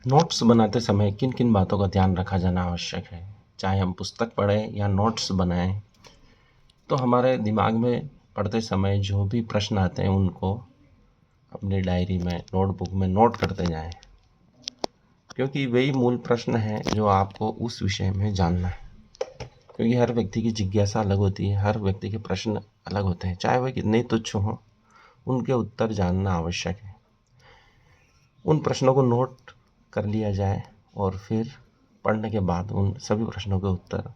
Notes बनाते समय किन किन बातों का ध्यान रखा जाना आवश्यक है? चाहे हम पुस्तक पढ़ें या नोट्स बनाएं, तो हमारे दिमाग में पढ़ते समय जो भी प्रश्न आते हैं उनको अपनी डायरी में, नोटबुक में नोट करते जाएं, क्योंकि वही मूल प्रश्न है जो आपको उस विषय में जानना है। क्योंकि हर व्यक्ति की जिज्ञासा अलग होती है, हर व्यक्ति के प्रश्न अलग होते हैं, चाहे वह कितने ही तुच्छ हों, उनके उत्तर जानना आवश्यक है। उन प्रश्नों को नोट कर लिया जाए और फिर पढ़ने के बाद उन सभी प्रश्नों के उत्तर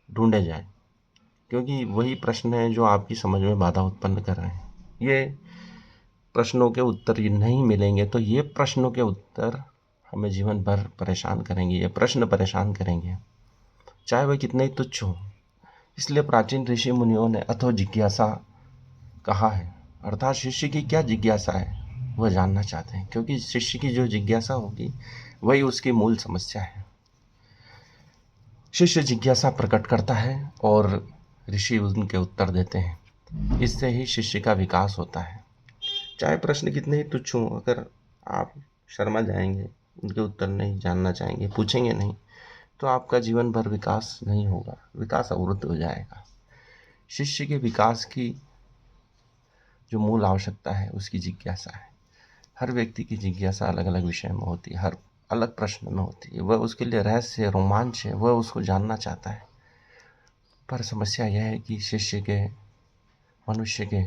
ढूंढे जाएं, क्योंकि वही प्रश्न हैं जो आपकी समझ में बाधा उत्पन्न कर रहे हैं। ये प्रश्नों के उत्तर ये नहीं मिलेंगे तो ये प्रश्नों के उत्तर हमें जीवन भर परेशान करेंगे, ये प्रश्न परेशान करेंगे, चाहे वह कितने ही तुच्छ हों। इसलिए प्राचीन ऋषि मुनियों ने अथो जिज्ञासा कहा है, अर्थात शिष्य की क्या जिज्ञासा है वह जानना चाहते हैं, क्योंकि शिष्य की जो जिज्ञासा होगी वही उसकी मूल समस्या है। शिष्य जिज्ञासा प्रकट करता है और ऋषि उनके उत्तर देते हैं। इससे ही शिष्य का विकास होता है। चाहे प्रश्न कितने ही तुच्छ हों, अगर आप शर्मा जाएंगे, उनके उत्तर नहीं जानना चाहेंगे, पूछेंगे नहीं, तो आपका जीवन भर विकास नहीं होगा, विकास अवरुद्ध हो जाएगा। शिष्य के विकास की जो मूल आवश्यकता है उसकी जिज्ञासा है। हर व्यक्ति की जिज्ञासा अलग अलग विषय में होती है, हर अलग प्रश्न में होती है। वह उसके लिए रहस्य, रोमांच है, वह उसको जानना चाहता है। पर समस्या यह है कि शिष्य के, मनुष्य के,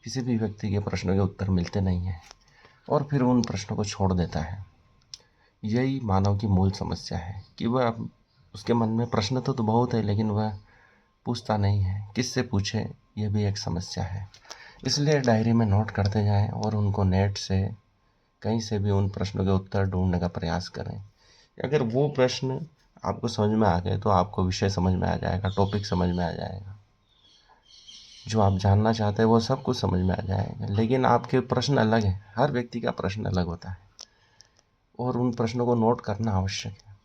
किसी भी व्यक्ति के प्रश्नों के उत्तर मिलते नहीं हैं और फिर उन प्रश्नों को छोड़ देता है। यही मानव की मूल समस्या है कि वह, उसके मन में प्रश्न तो बहुत है लेकिन वह पूछता नहीं है। किससे पूछे, यह भी एक समस्या है। इसलिए डायरी में नोट करते जाएं और उनको नेट से, कहीं से भी उन प्रश्नों के उत्तर ढूंढने का प्रयास करें। अगर वो प्रश्न आपको समझ में आ गए तो आपको विषय समझ में आ जाएगा, टॉपिक समझ में आ जाएगा, जो आप जानना चाहते हैं वो सब कुछ समझ में आ जाएगा। लेकिन आपके प्रश्न अलग हैं, हर व्यक्ति का प्रश्न अलग होता है और उन प्रश्नों को नोट करना आवश्यक है।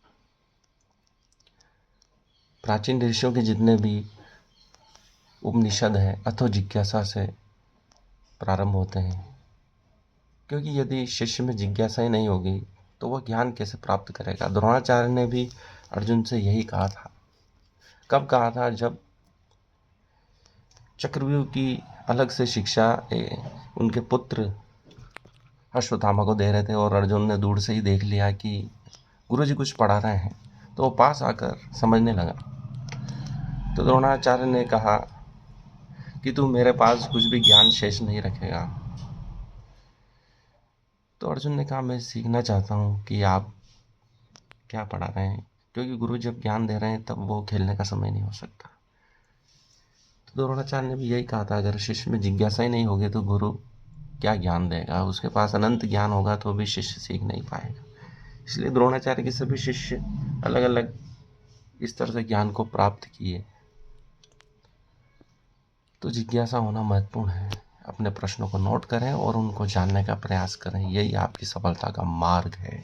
प्राचीन ऋषियों के जितने भी उपनिषद हैं अथो जिज्ञासा से प्रारंभ होते हैं, क्योंकि यदि शिष्य में जिज्ञासा ही नहीं होगी तो वह ज्ञान कैसे प्राप्त करेगा। द्रोणाचार्य ने भी अर्जुन से यही कहा था। कब कहा था? जब चक्रव्यूह की अलग से शिक्षा उनके पुत्र अश्वत्थामा को दे रहे थे और अर्जुन ने दूर से ही देख लिया कि गुरुजी कुछ पढ़ा रहे हैं, तो वो पास आकर समझने लगा। तो द्रोणाचार्य ने कहा कि तू मेरे पास कुछ भी ज्ञान शेष नहीं रखेगा। तो अर्जुन ने कहा मैं सीखना चाहता हूँ कि आप क्या पढ़ा रहे हैं, क्योंकि गुरु जब ज्ञान दे रहे हैं तब वो खेलने का समय नहीं हो सकता। तो द्रोणाचार्य ने भी यही कहा था, अगर शिष्य में जिज्ञासा ही नहीं होगी तो गुरु क्या ज्ञान देगा, उसके पास अनंत ज्ञान होगा तो भी शिष्य सीख नहीं पाएगा। इसलिए द्रोणाचार्य के सभी शिष्य अलग अलग इस तरह से ज्ञान को प्राप्त किए। तो जिज्ञासा होना महत्वपूर्ण है। अपने प्रश्नों को नोट करें और उनको जानने का प्रयास करें, यही आपकी सफलता का मार्ग है।